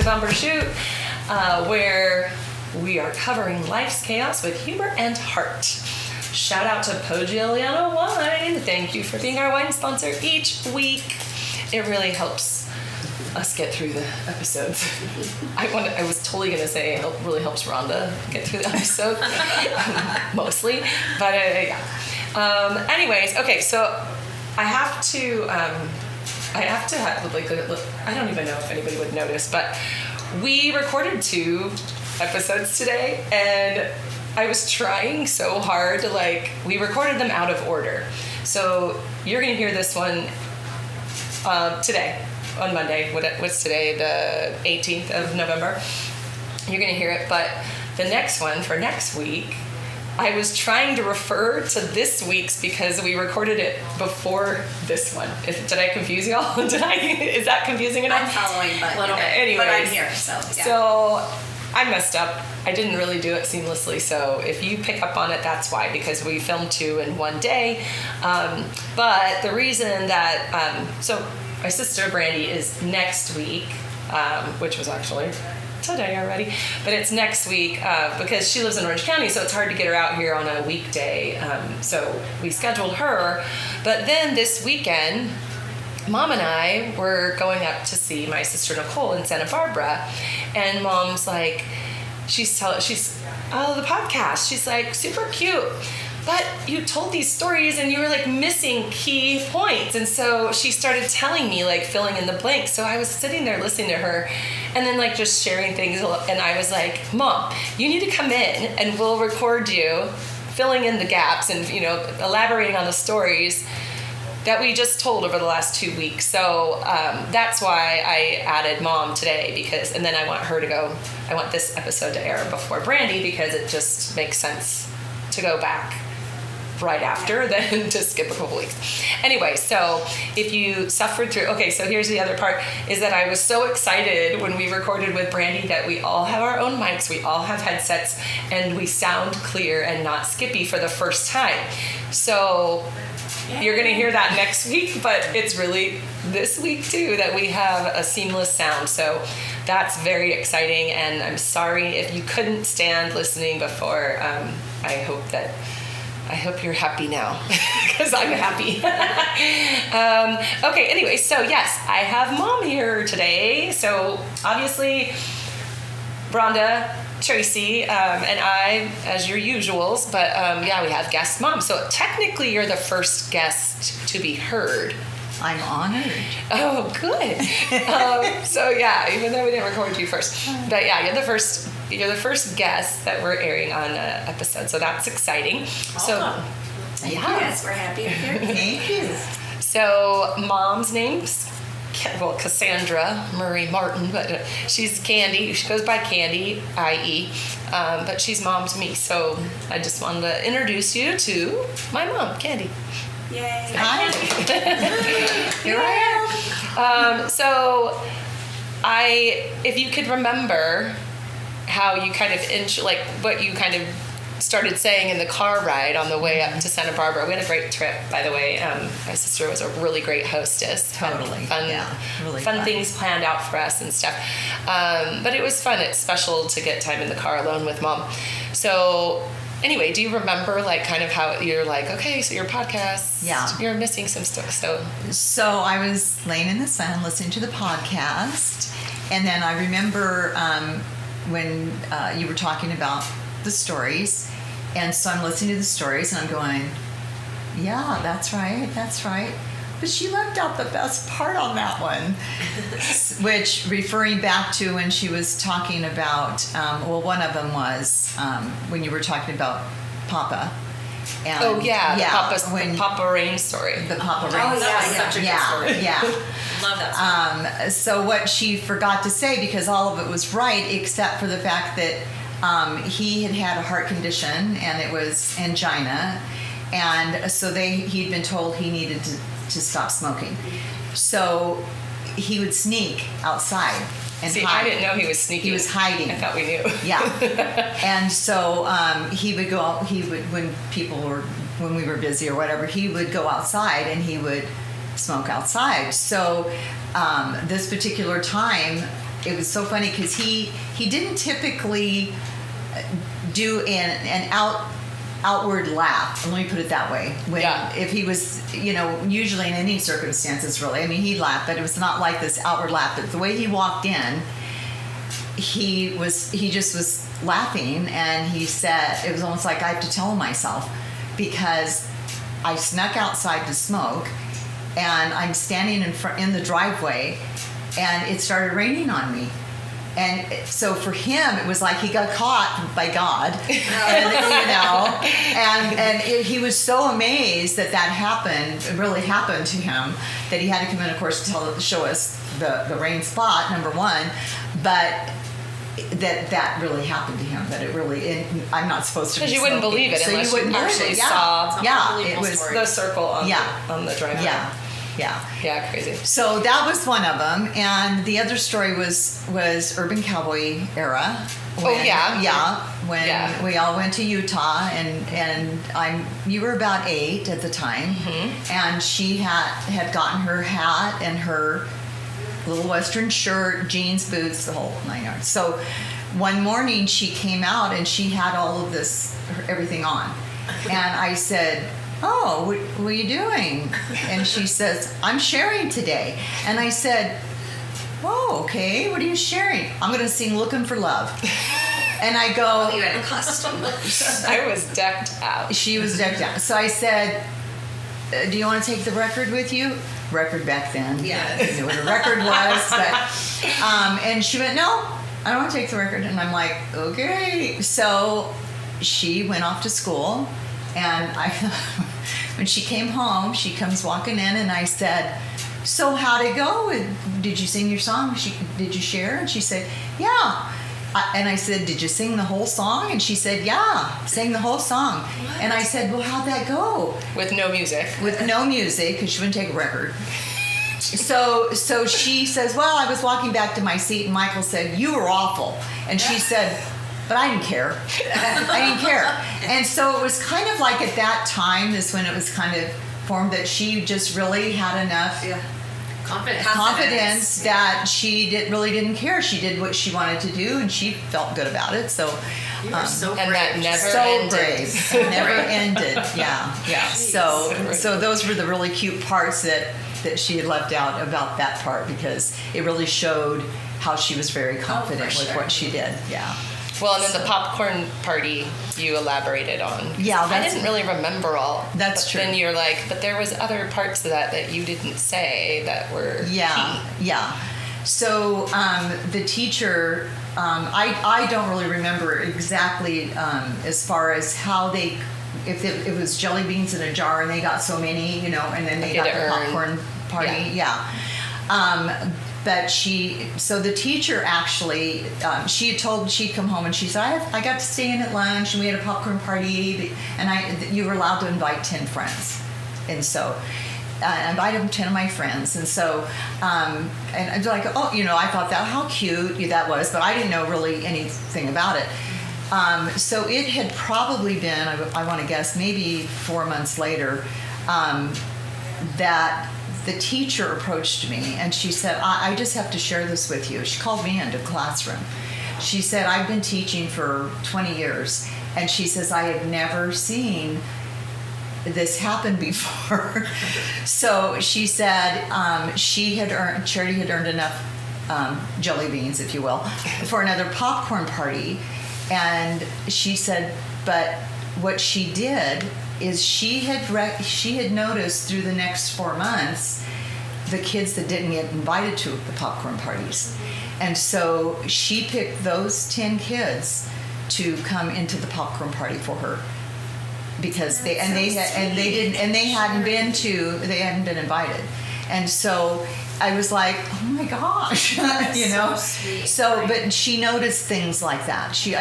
to Bumper Shoot, where we are covering life's chaos with humor and heart. Shout out to Pogioliano Wine. Thank you for being our wine sponsor each week. It really helps us get through the episodes. I was totally going to say it really helps Rhonda get through the episode, mostly. But yeah. Anyways, okay, so I have to have, like, I don't even know if anybody would notice, but we recorded 2 episodes today, and I was trying so hard to, like, we recorded them out of order. So you're going to hear this one today, on Monday. What's today? The 18th of November. You're going to hear it, but the next one for next week, I was trying to refer to this week's because we recorded it before this one. Did I confuse y'all? Is that confusing enough? I'm following, but anyways, but I'm here, so yeah. So I messed up. I didn't really do it seamlessly, so if you pick up on it, that's why, because we filmed 2 in one day. But the reason that, so my sister Brandy is next week, which was actually today already, but it's next week because she lives in Orange County, so it's hard to get her out here on a weekday. So we scheduled her, but then this weekend, Mom and I were going up to see my sister Nicole in Santa Barbara, and Mom's like, she's the podcast. She's like, super cute, but you told these stories and you were like missing key points. And so she started telling me, like, filling in the blanks. So I was sitting there listening to her and then, like, just sharing things. And I was like, Mom, you need to come in and we'll record you filling in the gaps and, you know, elaborating on the stories that we just told over the last 2 weeks. So that's why I added Mom today, and then I want this episode to air before Brandy, because it just makes sense to go back right after than to skip a couple weeks. Anyway, so if you suffered through, okay, so here's the other part, is that I was so excited when we recorded with Brandy that we all have our own mics, we all have headsets, and we sound clear and not skippy for the first time. So you're going to hear that next week, but it's really this week too that we have a seamless sound. So that's very exciting, and I'm sorry if you couldn't stand listening before. I hope you're happy now, because I'm happy. Okay, anyway, so yes, I have Mom here today. So obviously, Rhonda, Tracy, and I, as your usuals, but yeah, we have guest Mom. So technically, you're the first guest to be heard. I'm honored. Oh, good. So yeah, even though we didn't record you first, but yeah, you're the first guest that we're airing on an episode. So that's exciting. So yeah, yes, we're happy to hear. Thank you. So Mom's name's Cassandra Marie Martin, but she's Candie. She goes by Candie, I.E., but she's Mom to me. So I just wanted to introduce you to my mom, Candie. Yay. Hi. Here I am. So if you could remember how you kind of, what you kind of started saying in the car ride on the way up to Santa Barbara. We had a great trip, by the way. My sister was a really great hostess. Totally. Really fun things planned out for us and stuff. But it was fun. It's special to get time in the car alone with Mom. So anyway, do you remember, like, kind of how you're like, okay, so your podcast, you're missing some stuff. So I was laying in the sun listening to the podcast, and then I remember when you were talking about the stories, and so I'm listening to the stories and I'm going, yeah, that's right, but she left out the best part on that one. Which, referring back to when she was talking about one of them was when you were talking about Papa. And, the Papa Rain story. The Papa Rain story. Such a good story. Yeah. Love that story. So what she forgot to say, because all of it was right, except for the fact that he had a heart condition, and it was angina, and so he'd been told he needed to stop smoking. So he would sneak outside and hide. I didn't know he was sneaking. He was hiding. I thought we knew. Yeah. And so he would go. When we were busy or whatever, he would go outside and he would smoke outside. So this particular time, it was so funny because he didn't typically do an outward laugh. Let me put it that way. If he was, usually in any circumstances, really, I mean, he laughed, but it was not like this outward laugh. But the way he walked in, he just was laughing, and he said, it was almost like I have to tell myself, because I snuck outside to smoke, and I'm standing in the driveway, and it started raining on me. And so for him, it was like he got caught by God, and he was so amazed that happened. It really happened to him, that he had to come in, of course, to show us the rain spot, number one, but that really happened to him. That it really, I'm not supposed to. Because be you wouldn't smoking, believe it so unless you wouldn't actually believe it. saw. Yeah, it was story. The circle on the driveway. Yeah, crazy. So that was one of them, and the other story was urban cowboy era. When we all went to Utah, and you were about 8 at the time, and she had gotten her hat and her little Western shirt, jeans, boots, the whole 9 yards. So one morning she came out and she had all of this, everything on, and I said, "Oh, what are you doing?" And she says, "I'm sharing today." And I said, "Oh, okay. What are you sharing?" "I'm going to sing 'Looking for Love.'" And I go, You had a costume. I was decked out. She was decked out. So I said, "Do you want to take the record with you?" Record back then. Yeah. I didn't know what a record was. But, and she went, "No, I don't want to take the record." And I'm like, "Okay." So she went off to school. And when she came home, she comes walking in, and I said, "So how'd it go? Did you sing your song? Did you share?" And she said, "Yeah." And I said, "Did you sing the whole song?" And she said, "Yeah, sang the whole song." What? And I said, "Well, how'd that go?" With no music. With no music, because she wouldn't take a record. So she says, "Well, I was walking back to my seat, and Michael said, 'You were awful.'" And she said, "But I didn't care. I didn't care." And so it was kind of like at that time is when it was kind of formed that she just really had enough confidence that she really didn't care. She did what she wanted to do, and she felt good about it. So You are so brave. and that never so ended. brave. It never ended. Yeah. So those were the really cute parts that she had left out about that part, because it really showed how she was very confident with what she did. Yeah. Well, and then the popcorn party you elaborated on. Yeah, I didn't really remember all. That's true. Then you're like, but there was other parts of that you didn't say that were key. Yeah. So the teacher, I don't really remember exactly as far as how they, if it was jelly beans in a jar and they got so many, and then they got the popcorn party. Yeah. But so the teacher actually, she'd come home and she said, I got to stay in at lunch and we had a popcorn party, and you were allowed to invite 10 friends. And so I invited 10 of my friends. And so, and I was like, I thought how cute that was, but I didn't know really anything about it. So it had probably been, I want to guess, maybe 4 months later, that the teacher approached me and she said, I just have to share this with you. She called me into the classroom. She said, I've been teaching for 20 years. And she says, I have never seen this happen before. So she said Charity had earned enough jelly beans, if you will, for another popcorn party. And she said, but what she did is she had noticed through the next 4 months the kids that didn't get invited to the popcorn parties, and so she picked those 10 kids to come into the popcorn party for her, because they hadn't been invited, and so I was like, oh my gosh, So sweet. So, but she noticed things like that. She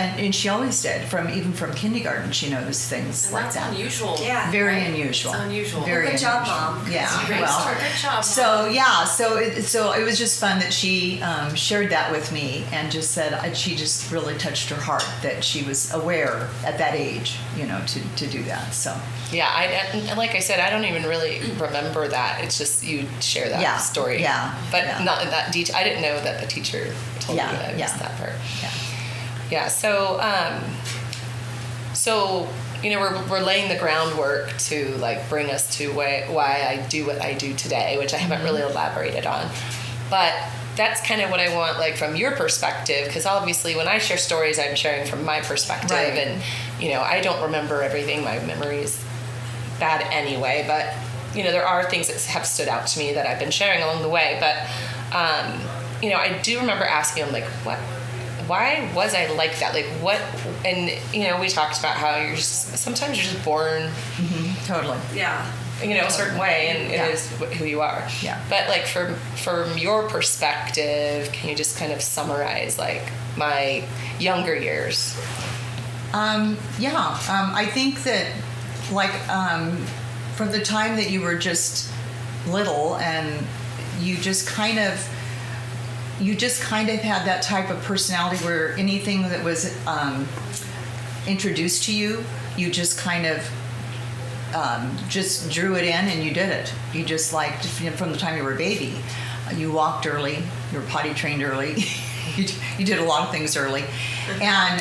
always did. Even from kindergarten, she noticed things And like that's that. unusual. Yeah, very unusual. It's unusual. Very Good job, unusual. Mom. Yeah, Good job, so yeah, so it was just fun that she shared that with me, and just said she just really touched her heart that she was aware at that age, to do that. So yeah, like I said, I don't even really remember that. It's just you share that story. Yeah, But yeah. not in that detail. I didn't know that the teacher told Yeah, me that I missed yeah. that part. Yeah. Yeah. So we're laying the groundwork to like bring us to why I do what I do today, which I haven't really elaborated on. But that's kind of what I want, like from your perspective, because obviously when I share stories, I'm sharing from my perspective, Right. and I don't remember everything. My memory is bad anyway, but there are things that have stood out to me that I've been sharing along the way. But I do remember asking him, like, why was I like that? Like, what? And we talked about how sometimes you're just born Totally. Yeah. a certain way, and Yeah. it is who you are. Yeah. But like from your perspective, can you just kind of summarize like my younger years? I think that like from the time that you were just little and you just kind of had that type of personality where anything that was introduced to you, you just kind of just drew it in and you did it. You just like from the time you were a baby, you walked early, you were potty trained early. You did a lot of things early, and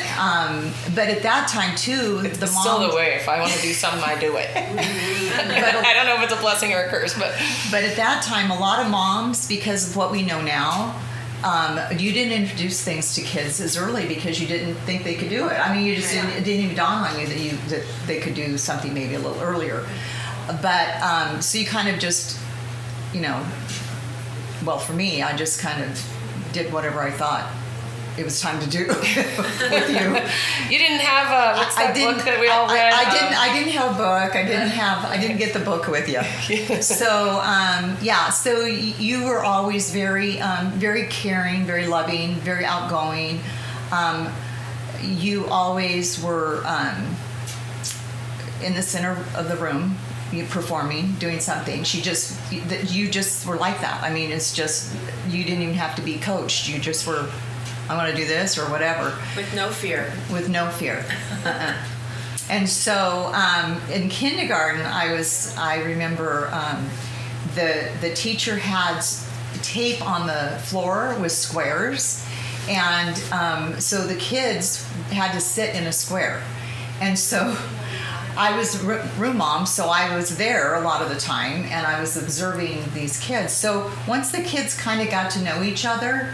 but at that time too, It's the still mom. the way. If I want to do something, I do it. I don't know if it's a blessing or a curse, but But at that time, a lot of moms, because of what we know now, you didn't introduce things to kids as early because you didn't think they could do it. I mean, you just it didn't even dawn on you that they could do something maybe a little earlier. But so you kind of just, well, for me, I just kind of did whatever I thought it was time to do with you. you didn't have what's that book that we all read? I didn't have a book. I didn't get the book with you. So so you were always very very caring, very loving, very outgoing. You always were in the center of the room, you performing, doing something. You just were like that. I mean, it's just you didn't even have to be coached. You just were. I want to do this or whatever. With no fear. With no fear. And so in kindergarten, I remember the teacher had tape on the floor with squares, and so the kids had to sit in a square. And so I was room mom, so I was there a lot of the time, and I was observing these kids. So once the kids kind of got to know each other,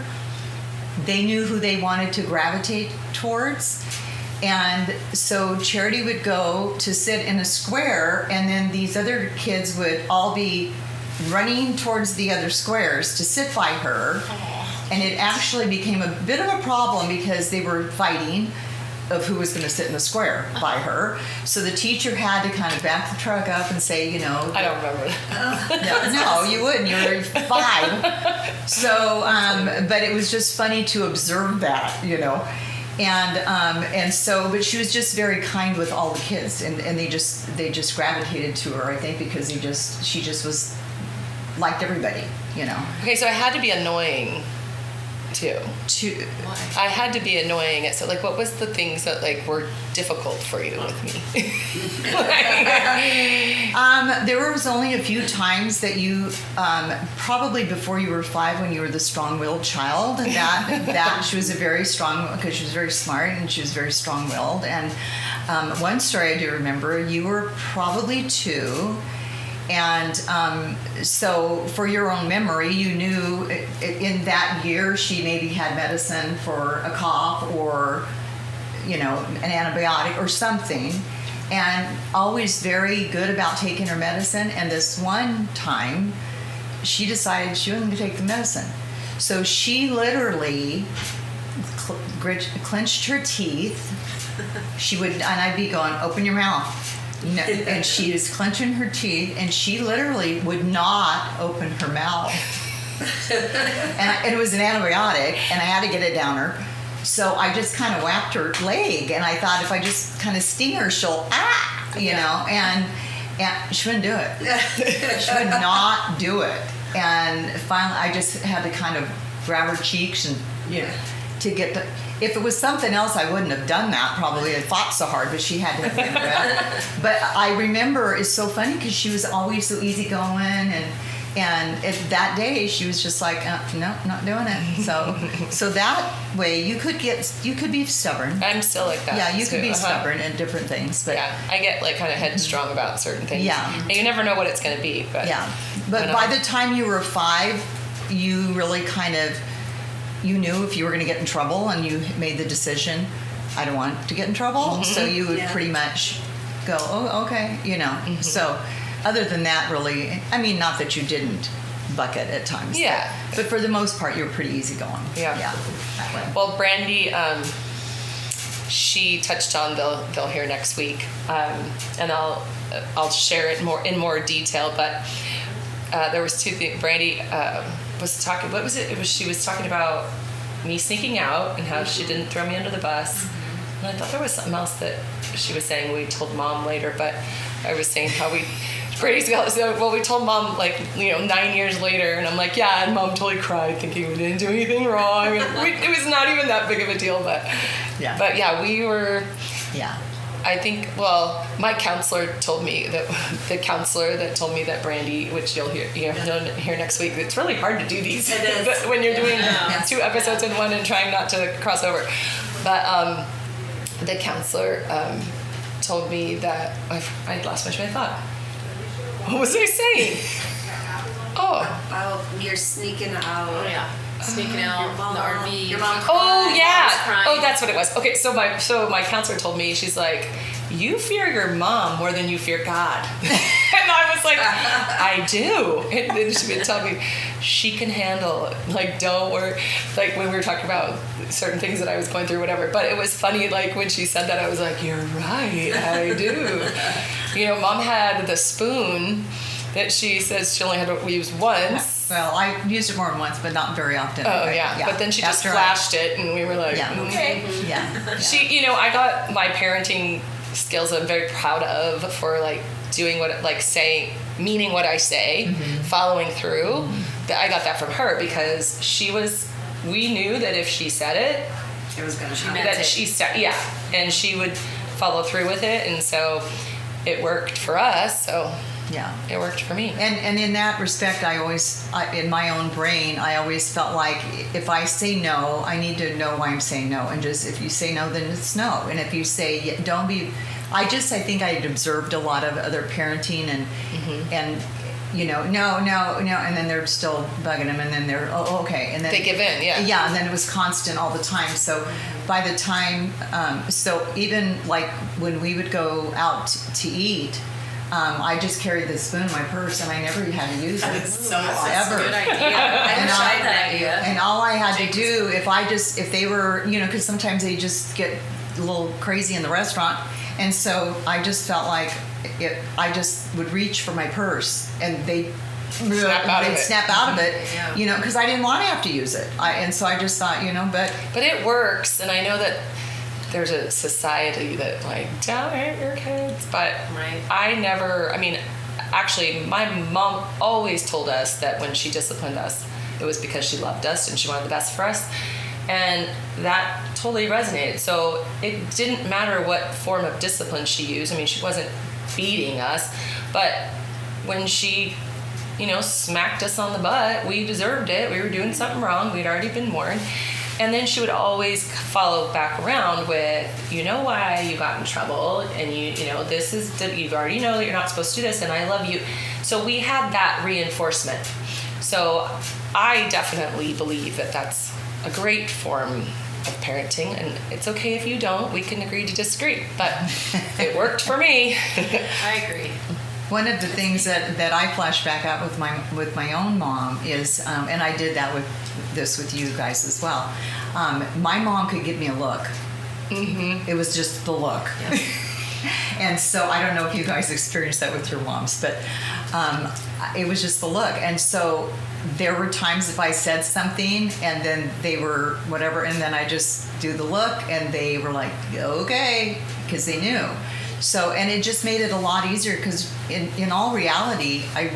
they knew who they wanted to gravitate towards. And so Charity would go to sit in a square, and then these other kids would all be running towards the other squares to sit by her. And it actually became a bit of a problem because they were fighting of who was going to sit in the square by her. So the teacher had to kind of back the truck up and say, I don't remember that. no, you wouldn't. You were 5. So, but it was just funny to observe that, and so, but she was just very kind with all the kids, and they just gravitated to her, I think, because she just was liked everybody, Okay, so I had to be annoying too. Why? I had to be annoying. So, like, what was the things that like were difficult for you with me? There was only a few times that you, probably before you were 5, when you were the strong-willed child, that she was a very strong, because she was very smart and she was very strong-willed. And one story I do remember, you were probably 2. And so for your own memory, you knew in that year she maybe had medicine for a cough or, an antibiotic or something, and always very good about taking her medicine. And this one time, she decided she wasn't going to take the medicine. So she literally clenched her teeth. She would, and I'd be going, open your mouth. No, and she was clenching her teeth, and she literally would not open her mouth. And it was an antibiotic, and I had to get it down her. So I just kind of whacked her leg, and I thought if I just kind of sting her, she'll and she wouldn't do it. She would not do it. And finally, I just had to kind of grab her cheeks and to get the. If it was something else, I wouldn't have done that. Probably I fought so hard, but she had to have been that. But I remember it's so funny because she was always so easygoing, And that day, she was just like, no, not doing it. So that way, you could be stubborn. I'm still like that. Yeah, you too. could be stubborn in different things. But yeah, I get like kind of headstrong about certain things. Yeah. And you never know what it's going to be. But yeah. But by the time you were 5, you really kind of, you knew if you were going to get in trouble, and you made the decision, I don't want to get in trouble. Mm-hmm. So you would pretty much go, oh, okay, Mm-hmm. So other than that, really, I mean, not that you didn't bucket at times. Yeah. But for the most part, you were pretty easygoing. Yeah. Yeah. That way. Well, Brandy, she touched on they'll hear next week, and I'll share it in more detail. But there was 2 things. Brandy was talking. What was it? She was talking about me sneaking out and how she didn't throw me under the bus. And I thought there was something else that she was saying. We told Mom later, but I was saying how we. Brady's got so well. We told Mom 9 years later, and I'm like, yeah, and Mom totally cried, thinking we didn't do anything wrong. And it was not even that big of a deal, but yeah, we were. Yeah. I think. Well, my counselor told me that the counselor that told me that Brandy, which you'll hear next week. It's really hard to do these when you're doing 2 episodes in one and trying not to cross over. But the counselor told me that I lost my train of thought. What was I saying? Oh, you're sneaking out. Oh, yeah. Sneaking out in the RV. Your mom Oh, yeah. crying. Oh, that's what it was. Okay, so my counselor told me, she's like, you fear your mom more than you fear God. And I was like, I do. And then she would tell me, she can handle it. Like, don't worry. Like, when we were talking about certain things that I was going through, whatever. But it was funny, like, when she said that, I was like, you're right, I do. Mom had the spoon that she says she only had to use once. Well, I used it more than once, but not very often. Oh, yeah. But then she just flashed it, and we were like, okay. Yeah. She, I got my parenting skills I'm very proud of for, like, doing what, like, meaning what I say, following through. That I got that from her because we knew that if she said it, It was going to happen. that she said, and she would follow through with it, and so it worked for us, so Yeah. it worked for me. And in that respect, in my own brain, I always felt like if I say no, I need to know why I'm saying no. And just if you say no, then it's no. And if you say don't be, I think I had observed a lot of other parenting and no, and then they're still bugging them, and then they're okay, and then They give in, yeah. Yeah, and then it was constant all the time. So by the time, so even like when we would go out to eat. I just carried the spoon in my purse, and I never had to use it ever. Good idea. I tried that idea. And all I had to do, if they were, because sometimes they just get a little crazy in the restaurant, and so I just felt like I just would reach for my purse, and they'd snap out of it, because I didn't want to have to use it. And so I just thought, But it works, and I know that there's a society that, like, don't hurt your kids, but actually, my mom always told us that when she disciplined us, it was because she loved us and she wanted the best for us, and that totally resonated. So it didn't matter what form of discipline she used. She wasn't beating us, but when she smacked us on the butt, we deserved it. We were doing something wrong. We'd already been warned. And then she would always follow back around with, why you got in trouble, and this is, you already know that you're not supposed to do this, and I love you. So we had that reinforcement. So I definitely believe that that's a great form of parenting, and it's okay if you don't. We can agree to disagree, but it worked for me. I agree. One of the things that I flash back out with my own mom is, and I did that with you guys as well. My mom could give me a look. Mm-hmm. It was just the look. Yeah. And so I don't know if you guys experienced that with your moms, but it was just the look. And so there were times if I said something and then they were whatever, and then I just do the look and they were like, okay, because they knew. So, and it just made it a lot easier because in all reality, I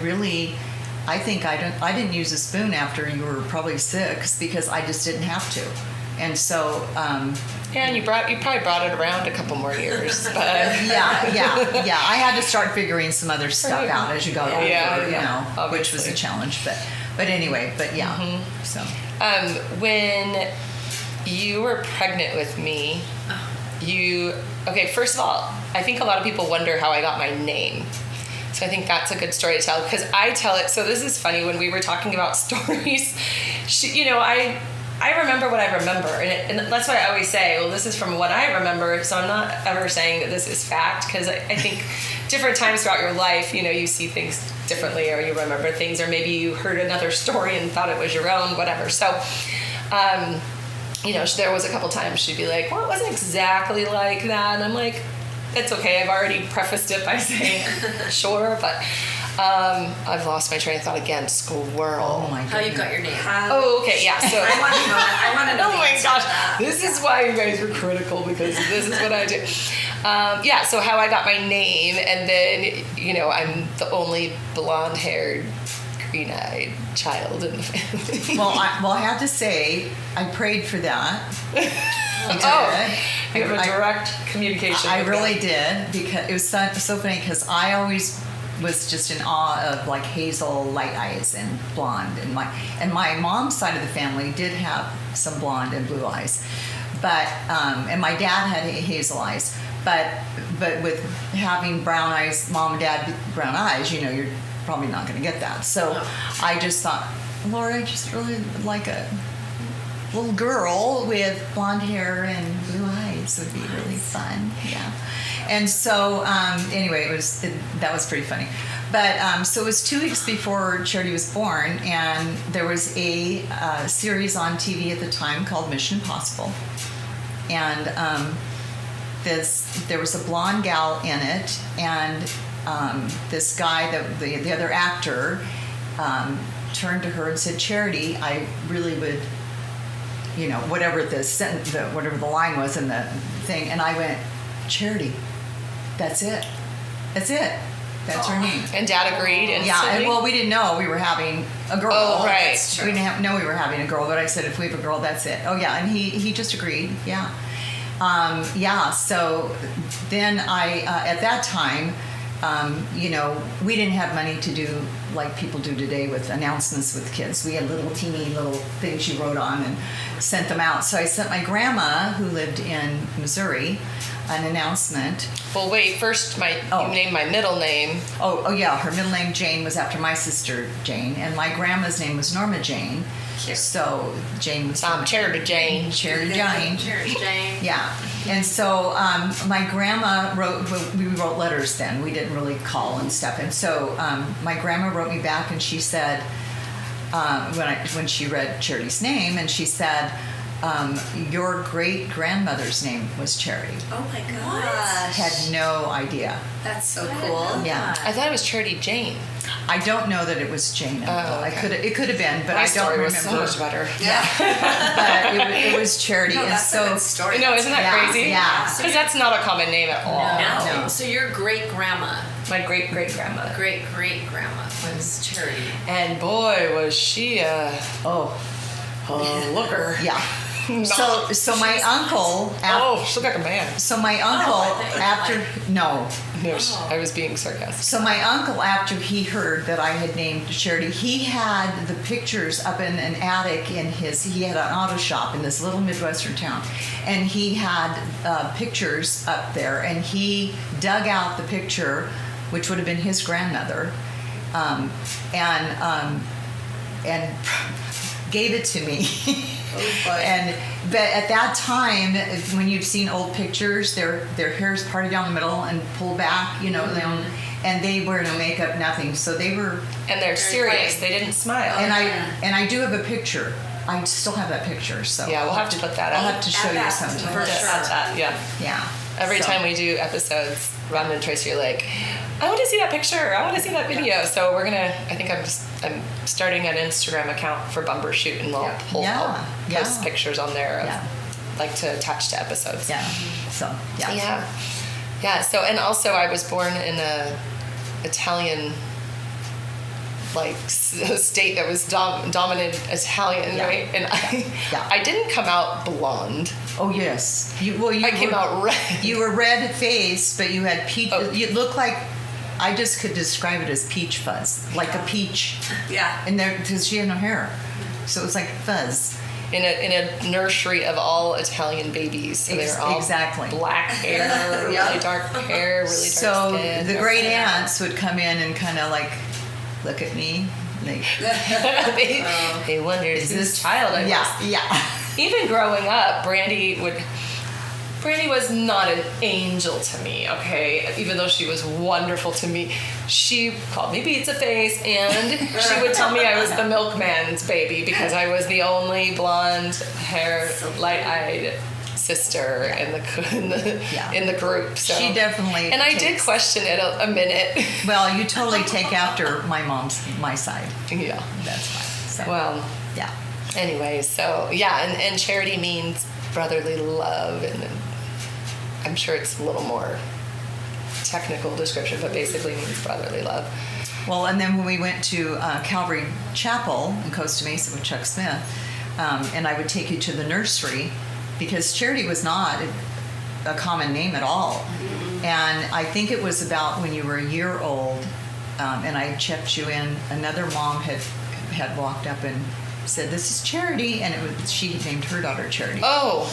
think I didn't use a spoon after you were probably 6 because I just didn't have to. And so Yeah, and you probably brought it around a couple more years, but Yeah. I had to start figuring some other stuff out as you go older, which was a obviously. challenge. But anyway, So when you were pregnant with me, first of all, I think a lot of people wonder how I got my name. So I think that's a good story to tell because I tell it. So this is funny when we were talking about stories. I remember what I remember, and that's why I always say, well, this is from what I remember. So I'm not ever saying that this is fact because I think different times throughout your life, you see things differently, or you remember things, or maybe you heard another story and thought it was your own, whatever. So. There was a couple times she'd be like, well, it wasn't exactly like that. And I'm like, it's okay. I've already prefaced it by saying, sure. But I've lost my train of thought again. Squirrel. oh my How you goodness. got your name? Oh, okay. Yeah. So, I want to know that. I want to know oh the my answer to gosh. that. This is why you guys are critical because this is what I do. So how I got my name. And then, I'm the only blonde-haired, green-eyed child in the family. Well, I have to say, I prayed for that. You have a direct communication. I with really God. did because it was so funny because I always was just in awe of like hazel light eyes and blonde and my mom's side of the family did have some blonde and blue eyes, but and my dad had hazel eyes, but with having brown eyes, mom and dad brown eyes, you're probably not going to get that. So I just thought, Lord, I just really would like a little girl with blonde hair and blue eyes would be really fun. Yeah. And so anyway, that was pretty funny. But so it was 2 weeks before Charity was born, and there was a series on TV at the time called Mission Impossible, and there was a blonde gal in it, and this guy, the other actor, turned to her and said, "Charity, I really would." Whatever the sentence, whatever the line was in the thing, and I went, "Charity, that's it. That's her name." And Dad agreed instantly? Yeah, and we didn't know we were having a girl. Oh, right. That's true. We didn't know we were having a girl, but I said, if we have a girl, that's it. Oh, yeah, and he just agreed, yeah. So then I, at that time, we didn't have money to do like people do today with announcements with kids. We had teeny little things you wrote on and sent them out. So I sent my grandma, who lived in Missouri, an announcement. Well, wait. First, you named my middle name. Oh, yeah. Her middle name, Jane, was after my sister, Jane. And my grandma's name was Norma Jane. Cute. So Jane was... Charity Jane. Charity Jane. Cheers, Jane. Yeah. And so my grandma we wrote letters then. We didn't really call and stuff. And so my grandma wrote me back and she said, when she read Charity's name, and she said, your great-grandmother's name was Charity. Oh my gosh. Had no idea. That's so cool. Yeah. I thought it was Charity Jane. I don't know that it was Jane. Oh, okay. It could have been, but My I don't story remember. was so much better. Yeah. But it was Charity. No, And that's so a good story. No, isn't that Yeah, crazy? yeah. Because that's not a common name at all. No. So your great grandma, My great-great-grandmother. great grandma was Charity. And boy, was she a looker. Yeah. No. So my uncle. She looked like a man. So my uncle I thought after no. No, I was being sarcastic. So my uncle, after he heard that I had named Charity, he had the pictures up in an attic he had an auto shop in this little Midwestern town. And he had pictures up there, and he dug out the picture, which would have been his grandmother, and gave it to me. But at that time, when you've seen old pictures, their hair's parted down the middle and pulled back, and they wear no makeup, nothing. So they were, And they're serious. funny. They didn't smile. and I do have a picture. I still have that picture. So Yeah, we'll have to put that I'll up. have to show Add you that sometime. for sure. Add that, yeah. Yeah. Every So- time we do episodes, Rhonda and Tracy are like, I want to see that picture. I want to see that video. So we're gonna. I think I'm starting an Instagram account for Bumbershoot, and I'll post Yeah. pictures on there of Yeah. like to attach to episodes. Yeah. So yeah. Yeah. So and also I was born in a Italian like state that was dominant Italian, Yeah. right? And Yeah. I didn't come out blonde. Oh yes. You I came out red. You were red faced, but you had peach. Oh. You looked like, I just could describe it as peach fuzz, like a peach. Yeah. And there, because she had no hair, so it was like fuzz. In a nursery of all Italian babies, so they were all Exactly. black hair, Yeah. really dark hair, really dark So skin. the great aunts would come in and kind of like look at me. They, they wondered whose child I was. yeah. Even growing up, Brandy was not an angel to me, okay? Even though she was wonderful to me, she called me pizza face, and she would tell me I was the milkman's baby because I was the only blonde hair, light-eyed sister in the group. So. She definitely. And I did question it a minute. Well, you totally take after my side. Yeah. That's fine. So, Well, yeah. anyway, so yeah, and charity means brotherly love, and I'm sure it's a little more technical description, but basically means brotherly love. Well, and then when we went to Calvary Chapel in Costa Mesa with Chuck Smith, and I would take you to the nursery because Charity was not a common name at all. Mm-hmm. And I think it was about when you were a year old, and I checked you in, another mom had walked up and said, "This is Charity," and she had named her daughter Charity. Oh,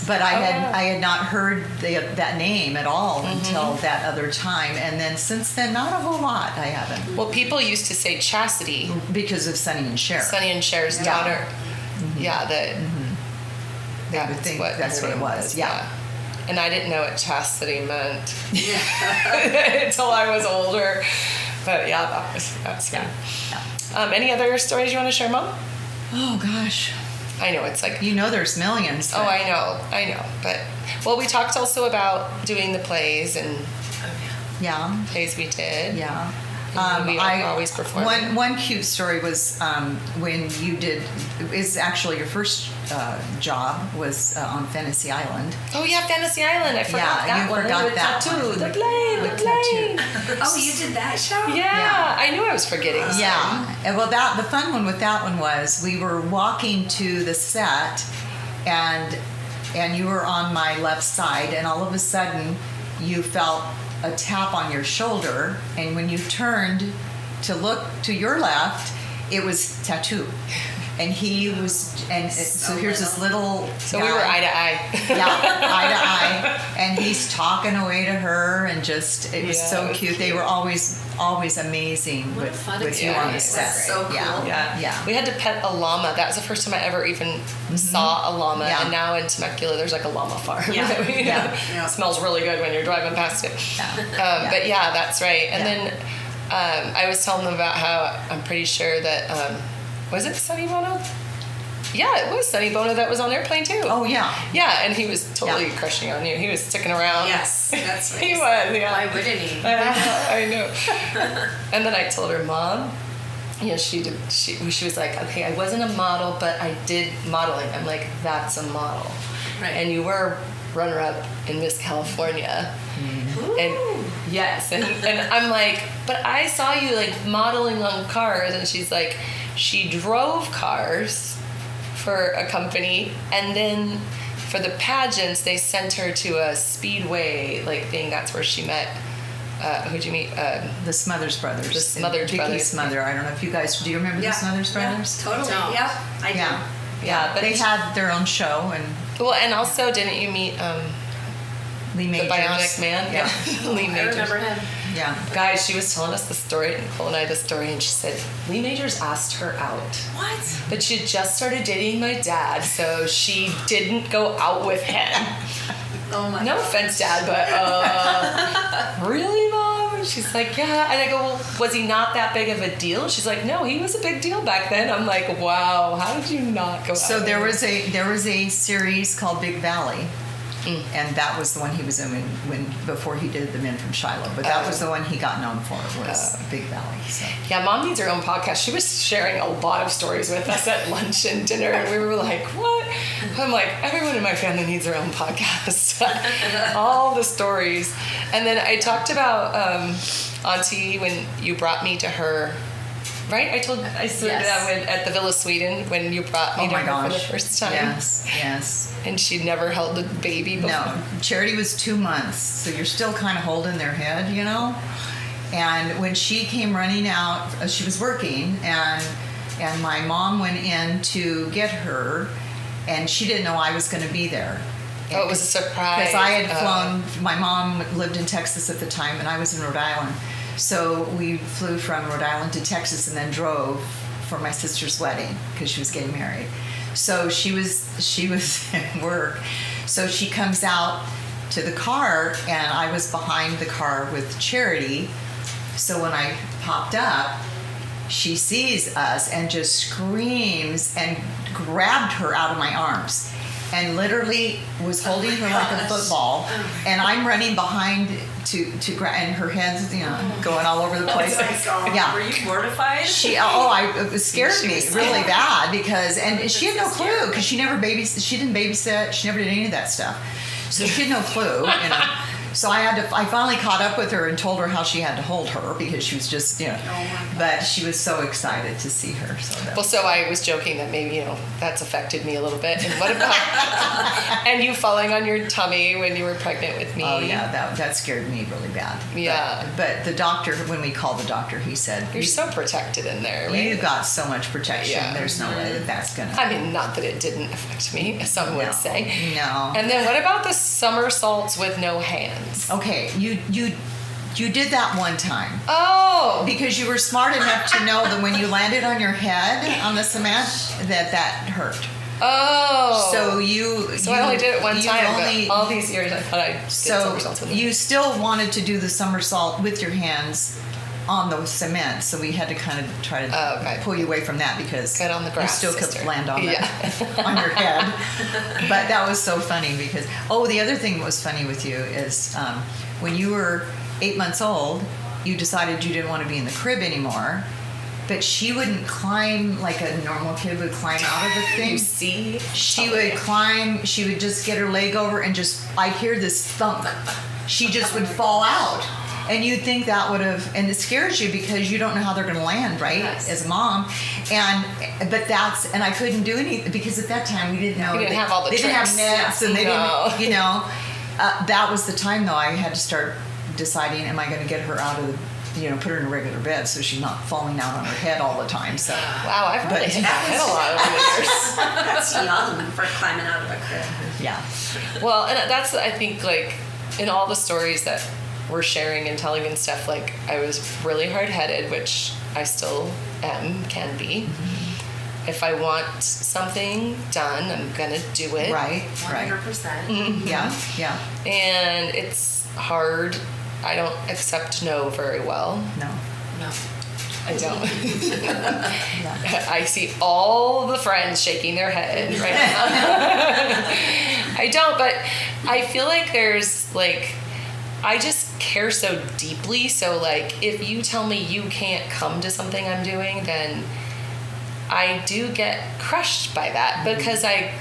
But I had not heard that name at all Mm-hmm. until that other time, and then since then, not a whole lot. I haven't well, people used to say Chastity, because of Sonny and Cher. Sonny and Cher's Yeah. daughter. Yeah, They would think that's her what it name was. Yeah. And I didn't know what chastity meant until I was older. But yeah, that's fun. Yeah. Any other stories you want to share, Mom? Oh gosh, I know it's like. you know there's millions. Oh, but- I know. But well, we talked also about doing the plays and Yeah. plays we did. Yeah. We are always performing. One cute story was when you did. Is actually your first job was on Fantasy Island. Oh yeah, Fantasy Island. I forgot Yeah, that you one. forgot The that tattoo, one. the plane, the plane. Oh, you did that show? Yeah, I knew I was forgetting. Something. Yeah. And well, the fun one with that one was we were walking to the set, and you were on my left side, and all of a sudden you felt a tap on your shoulder, and when you turned to look to your left, it was Tattoo. And he was, and so here's this little. So guy. we were eye to eye. Yeah, eye to eye, and he's talking away to her, and just it was Yeah, so it was cute. They were always amazing What a with fun you on the experience. set. So cool. Yeah, Yeah. We had to pet a llama. That was the first time I ever even saw a llama. Yeah. And now in Temecula, there's like a llama farm. Yeah. that we- Yeah. Yeah. It smells really good when you're driving past it. Yeah. But yeah, that's right. And Yeah. then I was telling them about how I'm pretty sure that, was it Sonny Bono? Yeah, it was Sonny Bono that was on Airplane too. Oh yeah. Yeah, and he was totally Yeah. crushing on you. He was sticking around. Yes, that's what he he was. said. Yeah. Why wouldn't he? I know. And then I told her, Mom, she was like, okay, I wasn't a model, but I did modeling. I'm like, that's a model. Right. And you were runner-up in Miss California. And yes, and I'm like, but I saw you like modeling on cars, and she's like, she drove cars for a company, and then for the pageants they sent her to a speedway like thing. That's where she met. Who'd you meet? The Smothers Brothers. The Smothers Vicky Brothers. Smother. I don't know if you guys do. You remember the Smothers Brothers? Yeah, totally. Don't. Yep, I do. Yeah. Yeah, but They had their own show, and well, and also didn't you meet Lee the Majors. Bionic Man? Yeah. Lee I Majors. remember him. Yeah. Guys, she was telling us the story, Nicole and I the story, and she said Lee Majors asked her out. What? But she had just started dating my dad, so she didn't go out with him. Oh my No God. offense, Dad, but really, Mom? And she's like, yeah. And I go, well, was he not that big of a deal? She's like, no, he was a big deal back then. I'm like, wow, how did you not go out? So there with was a series called Big Valley, and that was the one he was in when before he did The Men from Shiloh. But that was the one he got known for was Big Valley. So. Yeah, Mom needs her own podcast. She was sharing a lot of stories with us at lunch and dinner, and we were like, what? I'm like, everyone in my family needs their own podcast. All the stories. And then I talked about Auntie when you brought me to her Right? I said Yes. that at the Villa Sweden when you brought me Oh to my her gosh. for the first time. Yes. And she'd never held a baby before. No, Charity was 2 months, so you're still kind of holding their head, you know. And when she came running out, she was working, and my mom went in to get her, and she didn't know I was going to be there. Oh, it was a surprise. Because I had flown. My mom lived in Texas at the time, and I was in Rhode Island. So we flew from Rhode Island to Texas, and then drove for my sister's wedding because she was getting married. So she was at work. So she comes out to the car, and I was behind the car with Charity. So when I popped up, she sees us and just screams and grabbed her out of my arms and literally was holding her like a football. And I'm running behind to grab, and her head's going all over the place. Oh my God. Yeah. Were you mortified? It scared me really bad because she had no so clue scary. because she didn't babysit, she never did any of that stuff, so she had no clue. So I finally caught up with her and told her how she had to hold her because she was just Oh my but she was so excited to see her. So I was joking that maybe that's affected me a little bit. And what about and you falling on your tummy when you were pregnant with me? Oh yeah, that scared me really bad. Yeah. But the doctor, when we called the doctor, he said, You're so protected in there, right? "You got so much protection. Yeah. There's no way that's gonna." I mean, not that it didn't affect me, as some would say. No. And then what about the somersaults with no hands? Okay, you did that one time. Oh! Because you were smart enough to know that when you landed on your head on the cement, that hurt. Oh! So I only did it one you time, only- but all these years I thought I did somersaults with them. you still wanted to do the somersault with your hands on the cement, so we had to kind of try to pull you away from that because Get on the grass, you still sister. could land on Yeah. on your head. But that was so funny because the other thing that was funny with you is when you were 8 months old, you decided you didn't want to be in the crib anymore. But she wouldn't climb like a normal kid would climb out of the thing. You see? She would climb, she would just get her leg over and I'd hear this thump. She just would fall out. And you'd think that would have, and it scares you because you don't know how they're going to land, right? Yes. As a mom. And I couldn't do anything because at that time we didn't know. We didn't have all the They didn't have tricks. nets and they No. didn't, that was the time though I had to start deciding, am I going to get her out of the, put her in a regular bed so she's not falling out on her head all the time. So Wow, I've really But- hit my head a lot over the years. That's young for climbing out of a crib. yeah. Well, and that's, I think, like, in all the stories that we're sharing and telling and stuff, like, I was really hard-headed, which I still can be. Mm-hmm. If I want something done, I'm gonna do it. Right. 100%. Yeah. And it's hard. I don't accept no very well. No. No. I don't. Yeah. I see all the friends shaking their head right now. I don't, but I feel like there's like, I just care so deeply. So like, if you tell me you can't come to something I'm doing, then I do get crushed by that because I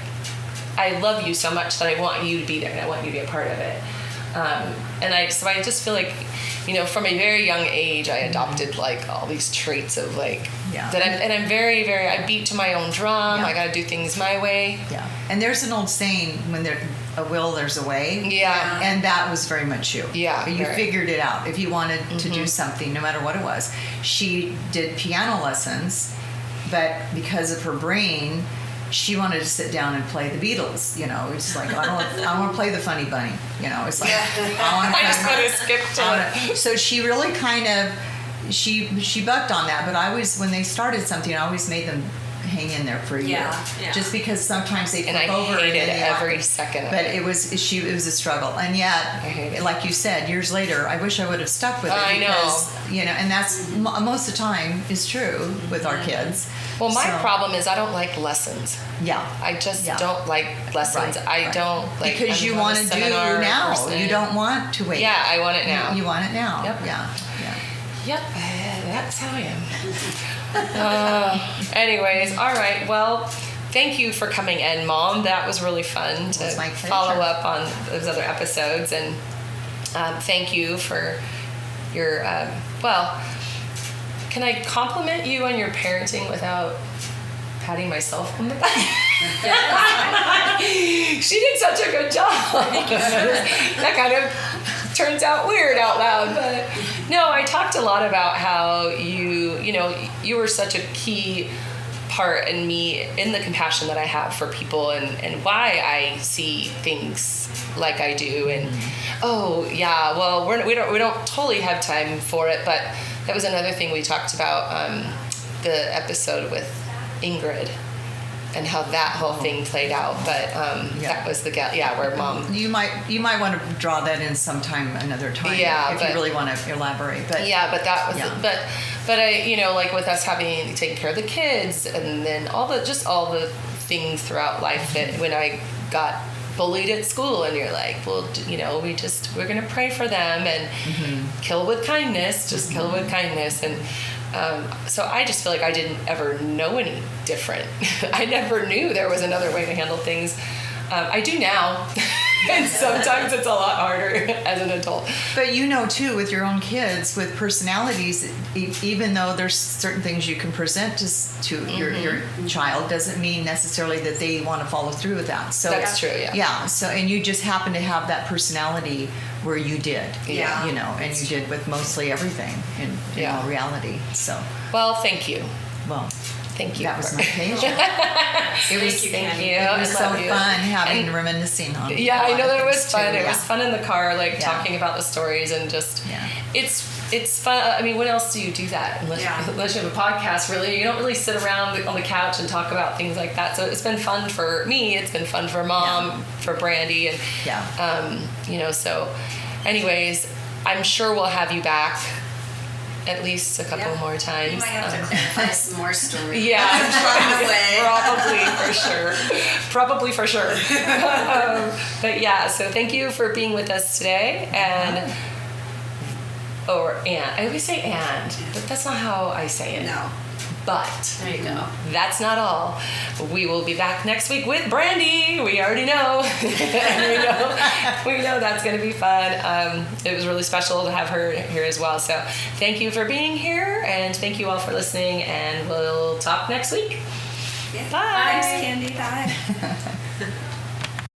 love you so much that I want you to be there and I want you to be a part of it. So I just feel like, from a very young age, I adopted like all these traits of like I'm very, very, I beat to my own drum. Yeah. I got to do things my way. Yeah. And there's an old saying, when there's a will, there's a way. Yeah. And that was very much you. Yeah, You very. figured it out. If you wanted to do something, no matter what it was. She did piano lessons, but because of her brain, she wanted to sit down and play the Beatles. It's like, I don't want to play the Funny Bunny. It's like, I just want to skip to it. So she really kind of, she bucked on that. But when they started something, I always made them hang in there for a year. Yeah. Just because sometimes they And flip I over. hated then they every have to- second of But it. it was a struggle. And I hate yet, it. like you said, years later, I wish I would have stuck with it. I know. Because, and that's most of the time is true with our kids. Well, my So, problem is I don't like lessons. Yeah. I just Yeah. don't like lessons. Right, I right. don't like. Because I'm you not a want to do seminar now. person. You don't want to wait. Yeah, I want it now. You want it now. Yep. Yeah. Yep, that's how I am. Anyways, all right. Well, thank you for coming in, Mom. That was really fun to was my pleasure. follow up on those other episodes. And thank you for your, can I compliment you on your parenting without patting myself on the back? She did such a good job. That kind of turns out weird out loud, but no, I talked a lot about how you were such a key part in me, in the compassion that I have for people, and why I see things like I do. And we don't totally have time for it, but that was another thing we talked about, the episode with Ingrid and how that whole thing played out. But that was the where Mom. You might want to draw that in sometime another time. If you really want to elaborate. But that was but I like with us having taken care of the kids, and then all the things throughout life that when I got bullied at school, and you're like, well, we're gonna pray for them and kill with kindness, kill with kindness. And so I just feel like I didn't ever know any different. I never knew there was another way to handle things. I do now. And sometimes it's a lot harder as an adult. But too, with your own kids, with personalities, even though there's certain things you can present to your child, doesn't mean necessarily that they want to follow through with that. So that's true, yeah. Yeah, so, and you just happen to have that personality where you did. Yeah. And you did with mostly everything in all reality. So. Well, thank you. Well. Thank you. That was my pleasure. Thank you. It was so fun reminiscing on. Yeah, I know that it was fun. Too, it was fun in the car, talking about the stories and just. Yeah. It's fun. I mean, when else do you do that unless you have a podcast? Really, you don't really sit around on the couch and talk about things like that. So it's been fun for me. It's been fun for Mom, for Brandy, and So, anyways, I'm sure we'll have you back. At least a couple more times. You might have to clarify some more stories. Yeah, probably for sure. But yeah, so thank you for being with us today, and I always say but that's not how I say it. No. But there you go. That's not all. We will be back next week with Brandy. We already know. we know that's going to be fun. It was really special to have her here as well. So thank you for being here, and thank you all for listening, and we'll talk next week. Yeah. Bye. Thanks, Candie. Bye.